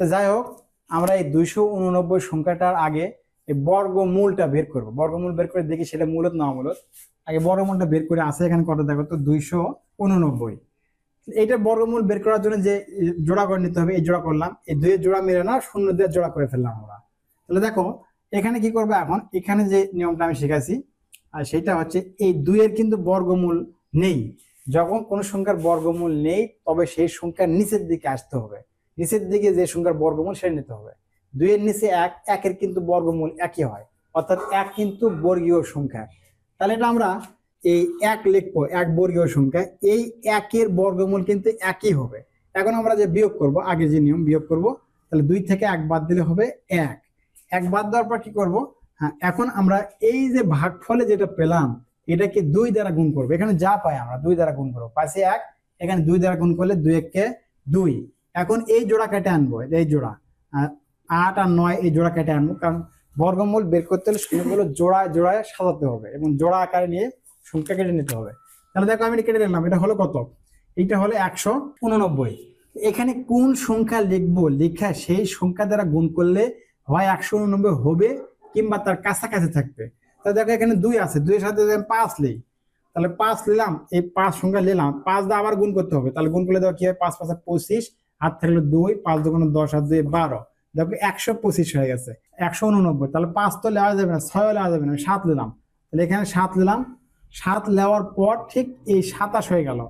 তো যাই হোক, আমরা এই 289 সংখ্যাটার আগে এই বর্গমূলটা বের করবো। বর্গমূল বের করে দেখি সেটা মূলদ না অমূলদ। আগে বর্গমূলটা বের করে আসে এখানে কত দেখো তো 289। এইটা বর্গমূল বের করার জন্য যে জোড়া করে নিতে হবে, এই জোড়া করলাম, এই দুইয়ের জোড়া মেরে না 0 দিয়ে জোড়া করে ফেললাম আমরা। তাহলে দেখো এখানে কি করবে, এখন এখানে যে নিয়মটা আমি শিখাইছি আর সেটা হচ্ছে এই 2-এর কিন্তু বর্গমূল নেই। যখন কোনো সংখ্যার বর্গমূল নেই তবে সেই সংখ্যার নিচের দিকে আসতে হবে, নিচের দিকে যে সংখ্যার বর্গমূল সেটা নিতে হবে। 2-এর নিচে 1, 1-এর কিন্তু বর্গমূল 1-ই হয়, অর্থাৎ 1 কিন্তু বর্গীয় সংখ্যা। তাহলে এটা আমরা এই 1 লিখবো, 1 বর্গীয় সংখ্যা, এই 1-এর বর্গমূল কিন্তু 1-ই হবে। এখন আমরা যে বিয়োগ করব, আগে যে নিয়ম বিয়োগ করব, তাহলে 2 থেকে 1 বাদ দিলে হবে 1। 1 বাদ দেওয়ার পর কি করব, হ্যাঁ এখন আমরা এই যে ভাগফলে যেটা পেলাম এটাকে 2 দ্বারা গুণ করবো। এখানে যা পাই আমরা 2 দ্বারা গুণ করবো, পাশে 1, এখানে 2 দ্বারা গুণ করলে 2 1 কে 2। এখন এই জোড়া কেটে আনবো, এই জোড়া 8 আর 9 এই জোড়া কেটে আনবো, কারণ বর্গমূল বের করতে হলে সংখ্যাগুলো জোড়ায় জোড়ায় সাজাতে হবে এবং জোড়া আকারে নিয়ে সংখ্যা কেটে নিতে হবে। তাহলে দেখো আমি কেটে নিলাম, এটা হলো কত, এইটা হলো 189। এখানে কোন সংখ্যা লিখবো, লেখা সেই সংখ্যা দ্বারা গুণ করলে হয় 189 হবে কিংবা তার কাছাকাছি থাকবে। তাহলে দেখো এখানে 2 আছে, 2 এর সাথে 5 নেই, তাহলে 5 নিলাম, এই 5 সংখ্যা নিলাম, 5 দিয়ে আবার গুণ করতে হবে। তাহলে গুণ করলে দেখো কি হয়, 5 5 25, হাত থাকলো 2, 5 2 10 আর 2 12, দেখো 125 হয়ে গেছে। 189, তাহলে 5 তো নেওয়া যাবে না, 6 নেওয়া যাবে না, 7 নিলাম, তাহলে এখানে 7 নিলাম। 7 নেওয়ার পর ঠিক এই 27 হয়ে গেল,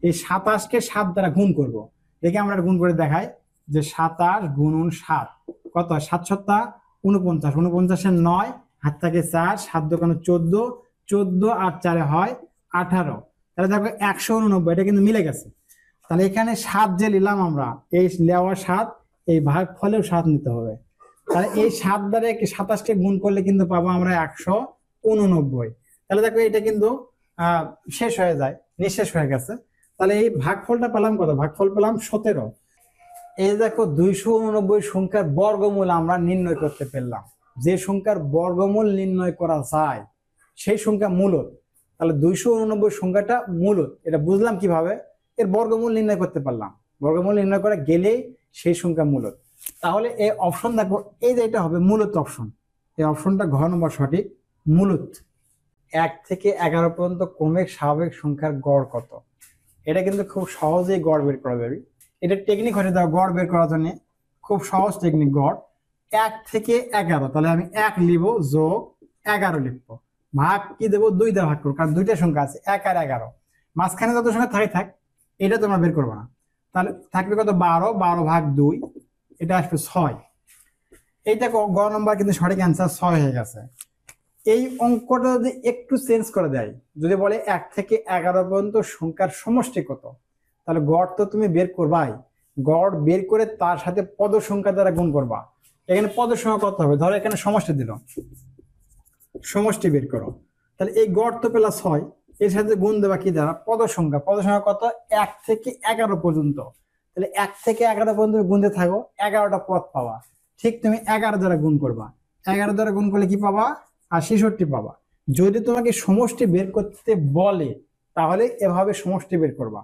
এই 27কে 7 দ্বারা গুণ করব। দেখে আমরা গুণ করে দেখাই যে 27 গুণন 7 কত, 7 7 49, 49 9, হাত থাকে 4, 7 2 14, 14 আর 4 হয় 18। তাহলে দেখো 189 এটা কিন্তু মিলে গেছে। তাহলে এখানে 7 যে নিলাম আমরা, এই নেওয়া 7, এই ভাগ ফলেও 7 নিতে হবে। তাহলে এই 7 দ্বারা 27কে গুণ করলে কিন্তু পাবো আমরা 189। তাহলে দেখো এটা কিন্তু শেষ হয়ে যায়, নিঃশেষ হয়ে গেছে। তাহলে এই ভাগফলটা পেলাম কত, ভাগফল পেলাম 17। এই দেখো 289 সংখ্যার বর্গমূল আমরা নির্ণয় করতে পারলাম। যে সংখ্যার বর্গমূল নির্ণয় করা যায় সেই সংখ্যা মূলদ। তাহলে 289 সংখ্যাটা মূলদ, এটা বুঝলাম কিভাবে, এর বর্গমূল নির্ণয় করতে পারলাম, বর্গমূল নির্ণয় করা গেলেই সেই সংখ্যা মূলদ। তাহলে এই অপশন দেখো, এই যে এটা হবে মূলদ অপশন, এই অপশনটা ঘ নম্বর সঠিক, মূলদ। 1 থেকে 11 পর্যন্ত ক্রমিক স্বাভাবিক সংখ্যার গড় কত? এটা কিন্তু খুব সহজেই গড় বের করা যাবে। এটা টেকনিক হচ্ছে দাও গড় বের করার জন্য, খুব সহজ টেকনিক গড়। 1 থেকে 11, তাহলে আমি 1 লিখব যোগ 11 লিখবো, ভাগ কি দেবো 2 দ্বারা ভাগ করবো, কারণ দুইটা সংখ্যা আছে 1 আর 11, মাঝখানে যত সংখ্যা থাকে থাক, এটা তোমরা বের করবো না। তাহলে থাকবে কত 12, 12 ভাগ 2, এটা আসবে 6। এইটা গ নম্বর কিন্তু সঠিক অ্যান্সার 6 হয়ে গেছে। এই অঙ্কটা যদি একটু চেঞ্জ করে দেয়, যদি বলে 1 থেকে 11 পর্যন্ত সংখ্যার সমষ্টি কত, তাহলে গড় তো তুমি বের করবাই, গড় বের করে তার সাথে পদ সংখ্যা দ্বারা গুণ করবা। এখানে পদ সংখ্যা কত হবে, ধরো এখানে সমষ্টি দিল, সমষ্টি বের করো, তাহলে এই গড় তো পেলা 6, এর সাথে গুণ দেবা কি দ্বারা, পদ সংখ্যা। পদ সংখ্যা কত, 1 থেকে 11 পর্যন্ত, তাহলে 1 থেকে 11 পর্যন্ত গুনতে থাকো, 11টা পদ পাবা। ঠিক তুমি 11 দ্বারা গুণ করবা, 11 দ্বারা গুণ করলে কি পাবা, আর 66 পাবা। যদি তোমাকে সমষ্টি বের করতে বলে তাহলে এভাবে সমষ্টি বের করবা।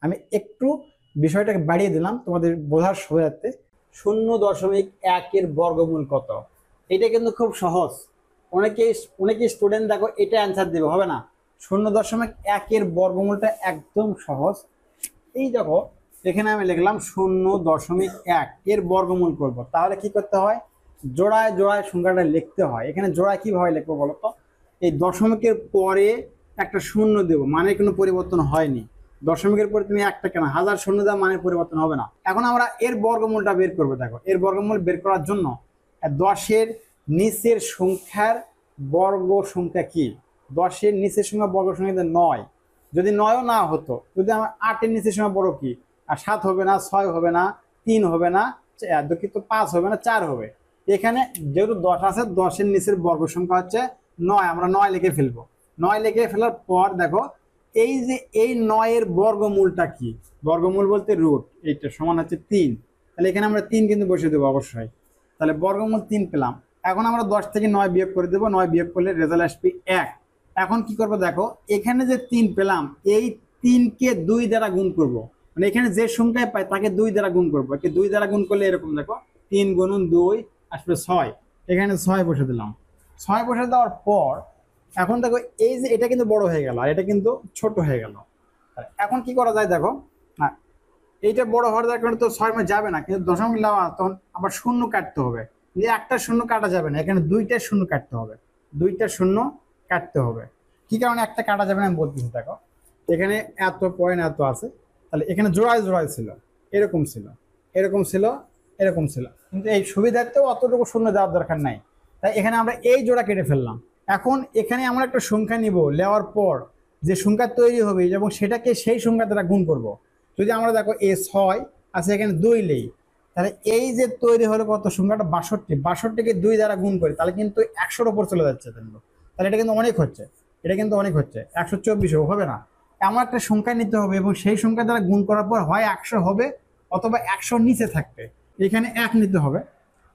আমি একটু বিষয়টাকে বাড়িয়ে দিলাম তোমাদের বোঝার সুবিধার্থে। 0.1 এর বর্গমূল কত, এটা কিন্তু খুব সহজ। অনেকে স্টুডেন্ট দেখো এটা অ্যান্সার দেবে, হবে না। 0.1 এর বর্গমূলটা একদম সহজ। এই দেখো এখানে আমি লিখলাম 0.1 এর বর্গমূল করব, তাহলে কি করতে হয়, জোড়ায় জোড়ায় সংখ্যাটা লিখতে হয়। এখানে জোড়ায় কিভাবে লিখবো বলতো, এই দশমিকের পরে একটা শূন্য দেবো, মানে কোনো পরিবর্তন হয়নি। দশমিকের পরে তুমি একটা কেন, হাজার শূন্য দেওয়া মানে পরিবর্তন হবে না। এখন আমরা এর বর্গমূলটা বের করবো। দেখো এর বর্গমূল বের করার জন্য 10-এর নিচের সংখ্যার বর্গ সংখ্যা কি? 10-এর নিচের সংখ্যা বর্গ সংখ্যা কিন্তু 9। যদি 9ও না হতো, যদি আমার 8-এর নিচের সংখ্যা বড় কি? আর 7 হবে না, 6 হবে না, 3 হবে না, দুঃখিত 5 হবে না, 4 হবে। এখানে যেহেতু 10 আছে, 10-এর নিচের বর্গ সংখ্যা হচ্ছে 9। আমরা 9 লিখে ফেলবো। 9 লিখে ফেলার পর দেখো এই যে এই 9-এর বর্গমূলটা কি? বর্গমূল বলতে রুট, এইটা সমান হচ্ছে 3। তাহলে এখানে আমরা 3 কিন্তু বসিয়ে দেবো অবশ্যই। তাহলে বর্গমূল 3 পেলাম। এখন আমরা 10 থেকে 9 বিয়োগ করে দেবো। 9 বিয়োগ করলে রেজাল্ট আসবে 1। এখন কি করবো দেখো, এখানে যে 3 পেলাম, এই 3-কে 2 দ্বারা গুণ করব। মানে এখানে যে সংখ্যায় পাই তাকে 2 দ্বারা গুণ করবো। একে 2 দ্বারা গুণ করলে এরকম দেখো 3 গুণন 2 আসবে 6। এখানে 6 বসে দিলাম। 6 বসে দেওয়ার পর এখন দেখো এই যে এটা কিন্তু বড় হয়ে গেল আর এটা কিন্তু ছোট হয়ে গেল। এখন কি করা যায় দেখো, হ্যাঁ এইটা বড় হওয়ার কারণে তো 6 মে যাবে না, কিন্তু দশমিক নেওয়া তখন আবার শূন্য কাটতে হবে। যে একটা শূন্য কাটা যাবে না, এখানে 2টা শূন্য কাটতে হবে। 2টা শূন্য কাটতে হবে। কি কারণে একটা কাটা যাবে না আমি বলতেছি দেখো, এখানে এত পয়েন্ট এত আছে, তাহলে এখানে জোড়ায় জোড়ায় ছিল, এরকম ছিল, এরকম ছিল, এরকম ছিল, কিন্তু এই সুবিধার্থেও অতটুকু শূন্য দেওয়ার দরকার নাই। তাই এখানে আমরা এই জোড়া কেটে ফেললাম। এখন এখানে আমরা একটা সংখ্যা নিব, নেওয়ার পর যে সংখ্যা তৈরি হবে এবং সেটাকে সেই সংখ্যা দ্বারা গুণ করব। যদি আমরা দেখো এই 6 আছে, এখানে 2 নেই, তাহলে এই যে তৈরি হলো কত সংখ্যাটা 62, 62কে 2 দ্বারা গুণ করি তাহলে কিন্তু 100-র উপর চলে যাচ্ছে। তাহলে এটা কিন্তু অনেক হচ্ছে, এটা কিন্তু অনেক হচ্ছে, 124 হবে না। এমন একটা সংখ্যা নিতে হবে এবং সেই সংখ্যা দ্বারা গুণ করার পর হয় 100 হবে অথবা 100-র নিচে থাকবে। এখানে 1 নিতে হবে।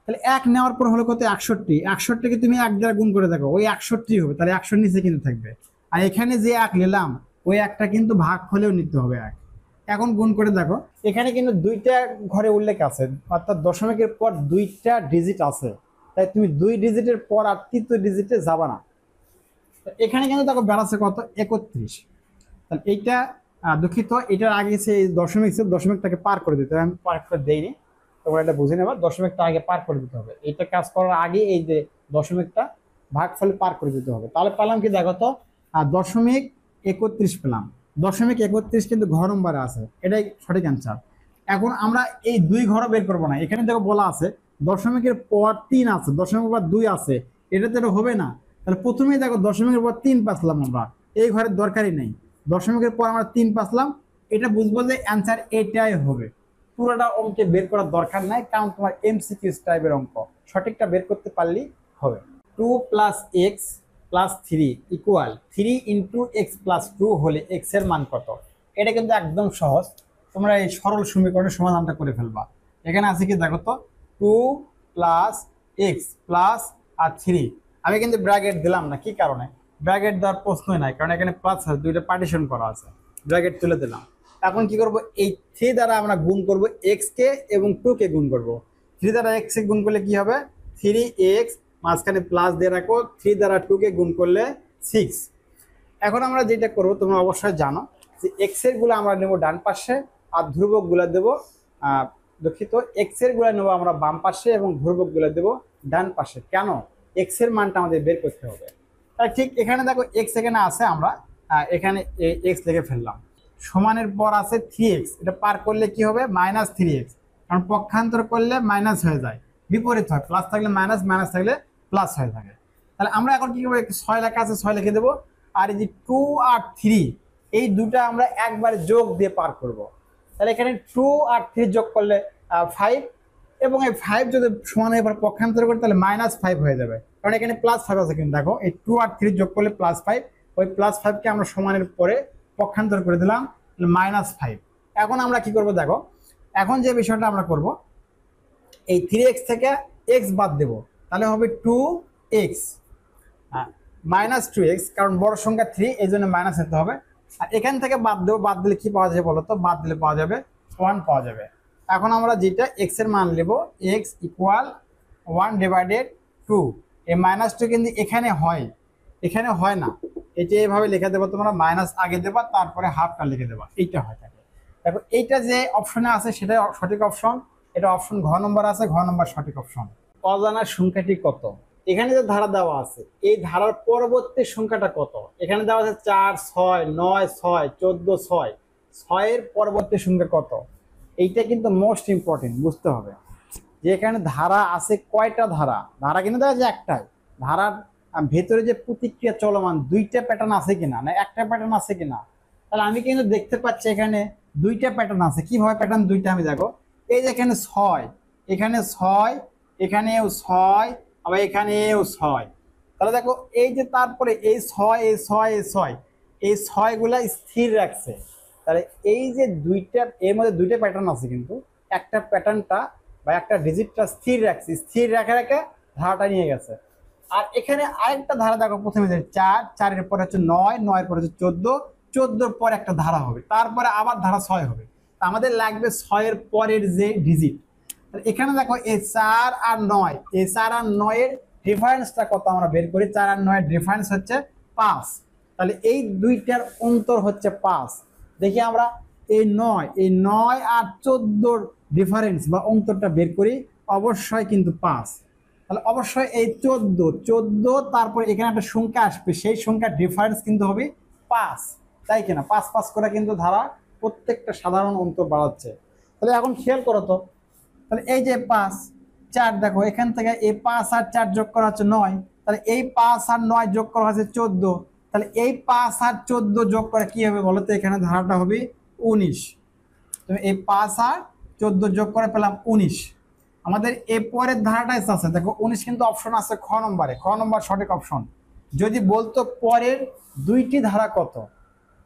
তাহলে 1 নেওয়ার পর হলো কত? 61। 61কে তুমি 1 দ্বারা গুণ করে দেখো, ওই 61 হবে, তাহলে 100-র নিচে কিন্তু থাকবে। আর এখানে যে 1 নিলাম, ওই 1টা কিন্তু ভাগ হলেও নিতে হবে 1। এখন গুণ করে দেখো, এখানে কিন্তু 2টা ঘরে উল্লেখ আছে, অর্থাৎ দশমিকের পর 2টা ডিজিট আছে। তাই তুমি 2 ডিজিটের পর আর 3য় ডিজিটে যাবা না। এখানে কিন্তু দেখো বেড়াচ্ছে কত? 31। তাহলে এইটা দুঃখিত, এটার আগে সে দশমিক ছিল, দশমিকটাকে পার করে দিতে হবে। আমি পার করে দেইনি, তোমরা এটা বুঝে নেবা। দশমিকটা আগে পার করে দিতে হবে। এইটা কাজ করার আগে এই যে দশমিকটা ভাগফলে পার করে দিতে হবে। তাহলে পেলাম কি দেখো তো, 0.31 পেলাম। 0.31 কিন্তু ঘর নম্বরে আছে, এটাই সঠিক অ্যান্সার। এখন আমরা এই 2 ঘরও বের করবো না। এখানে দেখো বলা আছে দশমিকের পর 3 আছে, দশমিকের পর 2 আছে, এটা তো হবে না। তাহলে প্রথমেই দেখো দশমিকের পর 3 পাচ্লাম, আমরা এই ঘরের দরকারই নেই। দশমিকের পর আমরা 3 পাচ্লাম, এটা বুঝবো যে অ্যান্সার এটাই হবে। পুরোটা অঙ্কে বের করার দরকার নাই, কারণ তোমার এমসিকিউ টাইপের অঙ্ক, সঠিকটা বের করতে পারলেই হবে। 2 + x + 3 = 3 × x + 2 হলে x এর মান কত? এটা কিন্তু একদম সহজ, তোমরা এই সরল সমীকরণের সমাধানটা করে ফেলবা। এখানে আছে কি দেখো তো, 2 + x + 3। আমি কিন্তু ব্র্যাকেট দিলাম না, কি কারণে? ব্র্যাকেট দেওয়ার প্রশ্নই নাই, কারণ এখানে প্লাস আছে, 2টা পার্টিশন করা আছে, ব্র্যাকেট তুলে দিলাম। এখন কি করব, এই 3 দ্বারা আমরা গুণ করব x কে এবং 2 কে গুণ করব। 3 দ্বারা x কে গুণ করলে কি হবে? 3x, মাঝখানে প্লাস দিয়ে রাখো, 3 দ্বারা 2 কে গুণ করলে 6। এখন আমরা যেটা করব তোমরা অবশ্যই জানো যে x এর গুলো আমরা নেব ডান পাশে আর ধ্রুবক গুলো দেব, দুঃখিত, x এর গুলো নেব আমরা বাম পাশে এবং ধ্রুবক গুলো দেব ডান পাশে। কেন? x এর মানটা আমাদের বের করতে হবে। তাই ঠিক এখানে দেখো x এখানে আছে, আমরা এখানে x লিখে ফেললাম। সমানের পর আছে 3x, এটা পার করলে কি হবে? -3x, কারণ পক্ষান্তর করলে মাইনাস হয়ে যায়, বিপরীত হয়, প্লাস থাকলে মাইনাস, মাইনাস থাকলে প্লাস হয়ে থাকে। তাহলে আমরা এখন কি করবো, 6 লেখা আছে 6 লিখে দেবো, আর এই যে 2 আর 3 এই দুটা আমরা একবারে যোগ দিয়ে পার করব। তাহলে এখানে 2 আর 3 যোগ করলে 5, এবং এই 5 যদি সমান এবার পক্ষান্তর করি তাহলে -5 হয়ে যাবে, কারণ এখানে +5 আছে। কিন্তু দেখো এই 2 আর 3 যোগ করলে +5, ওই +5কে আমরা সমানের পরে পক্ষান্তর করে দিলাম, -5। এখন আমরা কি করব দেখো, এখন যে বিষয়টা আমরা করব, এই 3x থেকে x বাদ দেব, তাহলে হবে 2x -2x, কারণ বড় সংখ্যা 3 এই জন্য মাইনাস হতে হবে। আর এখান থেকে বাদ দেবো, বাদ দিলে কি পাওয়া যাবে বলো তো? বাদ দিলে পাওয়া যাবে 1 পাওয়া যাবে। এখন আমরা যেটা x এর মান নেব, x = 1/2। এই -2 কিন্তু এখানে হয়, এখানে হয় না, এটা এইভাবে লিখে দেবো, তোমরা মাইনাস আগে দেবা তারপরে হাফটা লিখে দেবা, এইটা হয় থাকে। দেখো এইটা যে অপশনে আছে সেটাই সঠিক অপশন, এটা অপশন ঘ নম্বর আছে, ঘ নম্বর সঠিক অপশন। অজানা সংখ্যাটি কত? এখানে যে ধারা দেওয়া আছে, এই ধারার পরবর্তী সংখ্যাটা কত? এখানে দেওয়া আছে 4, 6, 9, 6, 14, 6, 6 এর পরবর্তী সংখ্যা কত? এইটা কিন্তু মোস্ট ইম্পর্টেন্ট, বুঝতে হবে যে এখানে ধারা আছে কয়টা ধারা, ধারা কিন্তু দেখা যায় একটাই, ধারার ভেতরে যে প্রতিক্রিয়া চলমান দুইটা প্যাটার্ন আছে কিনা, না একটা প্যাটার্ন আছে কিনা। তাহলে আমি কিন্তু দেখতে পাচ্ছি এখানে দুইটা প্যাটার্ন আছে। কিভাবে প্যাটার্ন দুইটা আমি দেখো, এই যে এখানে 6, এখানে 6, এখানেও 6, আবার এখানেও 6। তাহলে দেখো এই যে তারপরে এই 6, এই 6, এই 6, এই 6 গুলা স্থির রাখছে। তাহলে এই যে দুইটা, এর মধ্যে দুইটা প্যাটার্ন আছে, কিন্তু একটা প্যাটার্নটা বা একটা ডিজিটটা স্থির রাখছে, স্থির রেখে রেখে ধারাটা নিয়ে গেছে। আর এখানে আরেকটা ধারা দেখো, প্রথমে 4, 4-এর পরে হচ্ছে 9, 9-এর পরে হচ্ছে 14, 14-এর পর একটা ধারা হবে, তারপরে আবার ধারা 6 হবে। আমাদের লাগবে 6-এর পরের যে ডিজিট। এখানে দেখো এই 4 আর 9, এই 4 আর 9-এর ডিফারেন্সটা কত আমরা বের করি। 4 আর 9-এর ডিফারেন্স হচ্ছে 5। তাহলে এই দুইটার অন্তর হচ্ছে 5। দেখি আমরা এই 9 আর 14-র ডিফারেন্স বা অন্তরটা বের করি, অবশ্যই কিন্তু 5। তাহলে অবশ্যই এই 14, তারপরে এখানে একটা সংখ্যা আসবে, সেই সংখ্যার ডিফারেন্স কিন্তু হবে 5, তাই কিনা। 5 5 করে কিন্তু ধারা প্রত্যেকটা সাধারণ অন্তর বাড়াচ্ছে। তাহলে এখন খেয়াল করো তো, তাহলে এই যে 5, 4 দেখো এখান থেকে এই 5 আর 4 যোগ করা হচ্ছে 9, তাহলে এই 5 আর 9 যোগ করা হচ্ছে 14। তাহলে এই 5 আর 14 যোগ করে কি হবে বলো তো, এখানে ধারাটা হবে 19। তুমি এই 5 আর 14 যোগ করে পেলাম 19। আমাদের এ পরের ধারাটা আছে, দেখো 19 কিন্তু অপশন আছে খ নম্বরে, খ নম্বর সঠিক অপশন। যদি বলতো পরের দুইটি ধারা কত,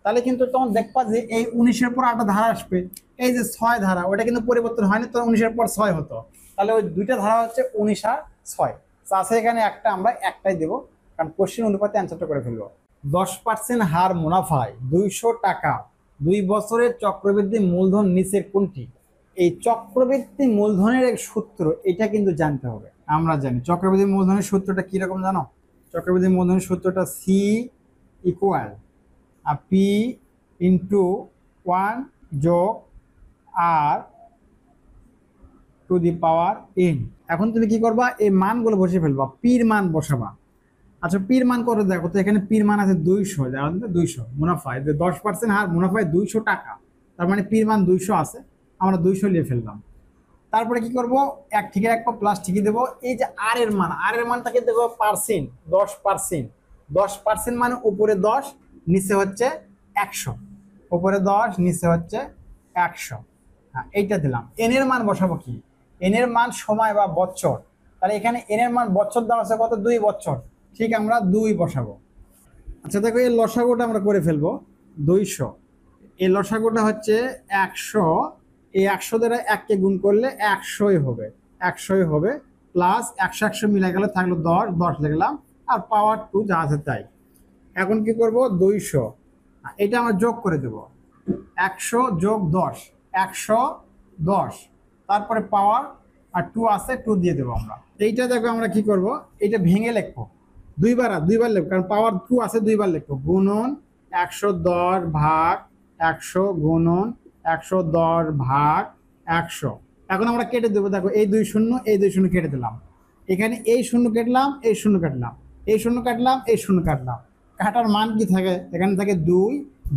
তাহলে কিন্তু তখন দেখবা যে এই 19-এর পর একটা ধারা আসবে, এই যে 6 ধারা, ওটা কিন্তু পরিবর্তন হয়নি, তো 19-এর পর 6 হতো। তাহলে ওই দুইটা ধারা হচ্ছে 19 আর 6। আছে এখানে একটা, আমরা একটাই দেবো, কারণ কোশ্চেন অনুপাতে অ্যান্সারটা করে ফেলবো। 10% হার মুনাফায় 200 টাকা 2 বছরের চক্রবৃদ্ধি মূলধন নিচের কোনটি? এই চক্রবৃদ্ধি মূলধনের এক সূত্র, এটা কিন্তু জানতে হবে। আমরা জানি চক্রবৃদ্ধি মূলধনের সূত্রটা কিরকম জানো? চক্রবৃদ্ধি মূলধনের সূত্রটা সি ইকুয়াল পি ইন্টু 1 যোগ আর টু দি পাওয়ার এন। এখন তুমি কি করবা, এই মানগুলো বসে ফেলবা, পির মান বসাবা। আচ্ছা পির মান করে দেখো তো, এখানে পির মান আছে 200, 200 মুনাফায় 10% হার মুনাফায় 200 টাকা, তার মানে পির মান 200 আছে, আমরা 200 নিয়ে ফেললাম। তারপরে কি করব, এক ঠিকের এক প্লাস ঠিকই দেবো। এই যে আর এর মান, আর এর মানটাকে দেবো পার্সেন্ট, 10%। 10% মানে উপরে 10 নিচে হচ্ছে 100, উপরে 10 নিচে হচ্ছে 100। হ্যাঁ এইটা দিলাম। এন এর মান বসাবো কি, এন এর মান সময় বা বছর। তাহলে এখানে এন এর মান বছর দেওয়া আছে কত, 2 বছর, ঠিক আমরা 2 বসাবো। আচ্ছা দেখো এই লসাগুটা আমরা করে ফেলবো। 200, এই লসাগুটা হচ্ছে 100, এই 100 দ্বারা 1-কে গুণ করলে 100ই হবে, 100ই হবে, প্লাস 100 100 মিলে গেলে থাকলো 10, 10 লিখলাম, আর পাওয়ার 2 যা আছে তাই। এখন কি করব, 200 এটা আমরা যোগ করে দেব, 100 যোগ 10, 110, তারপরে পাওয়ার আর 2 আছে, 2 দিয়ে দেবো আমরা। এইটা দেখো আমরা কি করব, এটা ভেঙে লিখবো, দুইবার লিখবো, কারণ পাওয়ার 2 আছে, দুইবার লিখবো। গুণন 110 ভাগ 100 গুণন 110 ভাগ 100। এখন আমরা কেটে দেবো, দেখো এই 2 শূন্য, এই 2 শূন্য কেটে দিলাম, এখানে এই শূন্য কাটলাম, এই শূন্য কাটলাম, এই শূন্য কাটলাম, এই শূন্য কাটলাম। কাটার মান কি থাকে, এখানে থাকে 2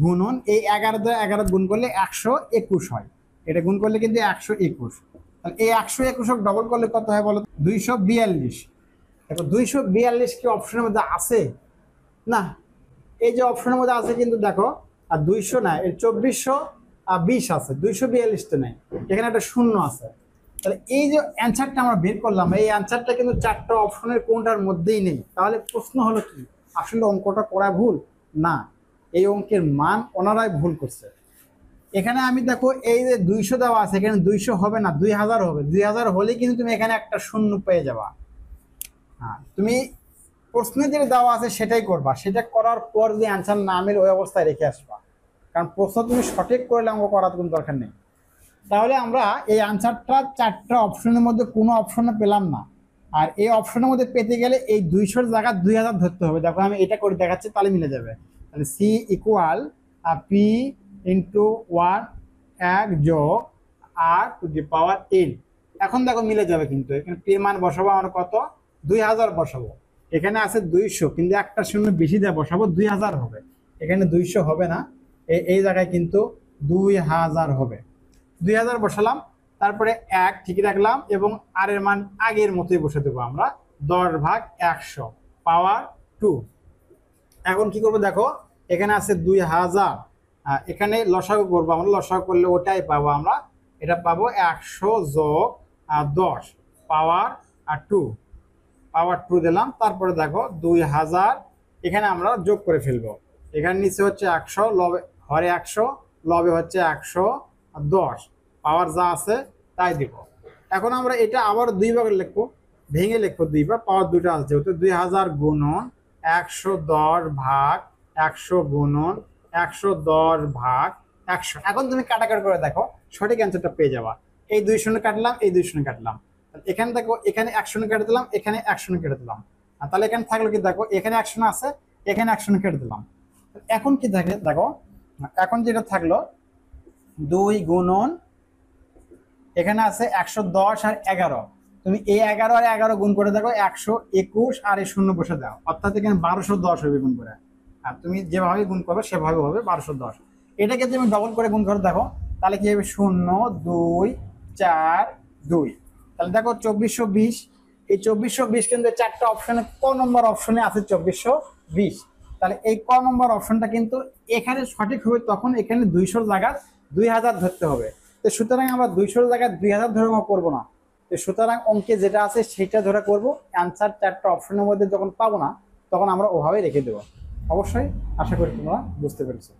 গুণন এই 11 দ্বারা 11 গুণ করলে 121 হয়, এটা গুণ করলে কিন্তু 121। তাহলে এই 121 ডবল করলে কত হয় বলো, 242। দেখো 242 কি অপশনের মধ্যে আছে? না, এই যে অপশনের মধ্যে আছে কিন্তু দেখো, আর 200 না, এর 2420 আছে, 242 তো নেই, এখানে একটা শূন্য আছে। তাহলে এই যে অ্যান্সারটা আমরা বের করলাম, এই অ্যান্সারটা কিন্তু 4টা অপশনের কোনটার মধ্যেই নেই। তাহলে প্রশ্ন হলো কি, আসলে অঙ্কটা করা ভুল না, এই অঙ্কের মান ওনারাই ভুল করছে। এখানে আমি দেখো এই যে 200 দেওয়া আছে, এখানে 200 হবে না, 2000 হবে। 2000 হলে কিন্তু তুমি এখানে একটা শূন্য পেয়ে যাবা। হ্যাঁ, তুমি প্রশ্নে যেটা দেওয়া আছে সেটাই করবা, সেটা করার পর যে অ্যান্সার না মিলে ওই অবস্থায় রেখে আসবা, কারণ প্রশ্ন তুমি সঠিক করলে অঙ্ক করার কোনো দরকার নেই। তাহলে আমরা এই অ্যান্সারটা 4টা অপশনের মধ্যে কোনো অপশনে পেলাম না, আর এই অপশনের মধ্যে পেতে গেলে এই 200-র জায়গায় 2000 ধরতে হবে। দেখো আমি এটা করে দেখাচ্ছি, তাহলে মিলে যাবে। তাহলে সি ইকুয়াল পি ইন্টু 1 1 যোগ আর টু দি পাওয়ার এন। এখন দেখো মিলে যাবে, কিন্তু এখানে পি মান বসাবো আমরা কত, 2000 বসাবো। এখানে আছে 200, কিন্তু একটা শূন্য বেশি দিয়ে বসাবো, 2000 হবে। এখানে 200 হবে না, এই জায়গায় কিন্তু 2000 হবে। 2000 বসালাম, তারপরে 1 ঠিকই রাখলাম এবং আর এর মান আগের মতোই বসে দেবো আমরা 10/100 পাওয়ার 2। এখন কি করবো দেখো, এখানে আছে 2000, এখানে লসাগু করবো আমরা, লসাগু করলে ওটাই পাবো আমরা, এটা পাবো 100 যোগ 10 পাওয়ার 2, পাওয়ার 2 দিলাম। তারপরে দেখো 2000 এখানে আমরা যোগ করে ফেলবো, এখানে নিচে হচ্ছে 100, লবে হরে 100, লবে হচ্ছে 110, পাওয়ার যা আছে তাই দিব। এখন আমরা এটা আবার দুই ভাগে লিখবো, ভেঙে লিখবো দুইবার, পাওয়ার দুটো আছে যেহেতু 2000 গুণন 110 ভাগ 100 গুণন 110 ভাগ 100। এখন তুমি কাটাকাটি করে দেখো, সঠিক অ্যান্সারটা পেয়ে যাবা। এই 2 শূন্য কাটলাম, এই 2 শূন্য কাটলাম, এখানে দেখো এখানে 1 শূন্য কেটে দিলাম, এখানে 1 শূন্য কেটে দিলাম, তাহলে এখানে থাকলো কি দেখো, এখানে 1 শূন্য আছে, এখানে 1 শূন্য কেটে দিলাম। এখন কি থাকে দেখো, এখন যেটা থাকলো 2 গুণন এখানে আছে 110 আর 11, তুমি এই 11 আর 11 গুণ করে দেখো 121 আর এই শূন্য বসে দাও, অর্থাৎ এখানে 1210 হবে গুণ করে। আর তুমি যেভাবে গুণ করবে সেভাবে হবে 1210। এটাকে তুমি ডবল করে গুণ করে দেখো, তাহলে কি হবে 0 2 4 2, তাহলে দেখো 2420। এই 2420 কিন্তু চারটা অপশনে ক নম্বর অপশনে আছে 2420, তাহলে এই ক নম্বর অপশনটা কিন্তু এখানে সঠিক হবে, তখন এখানে 200 জায়গায় 2000 ধরতে হবে। তো সুতরাং আমরা 200 জায়গায় 2000 ধরে করবো না, তো সুতরাং অঙ্কে যেটা আছে সেটা ধরে করব। অ্যান্সার চারটা অপশনের মধ্যে যখন পাবো না তখন আমরা ওভাবে রেখে দেবো। অবশ্যই আশা করি তোমরা বুঝতে পেরেছো।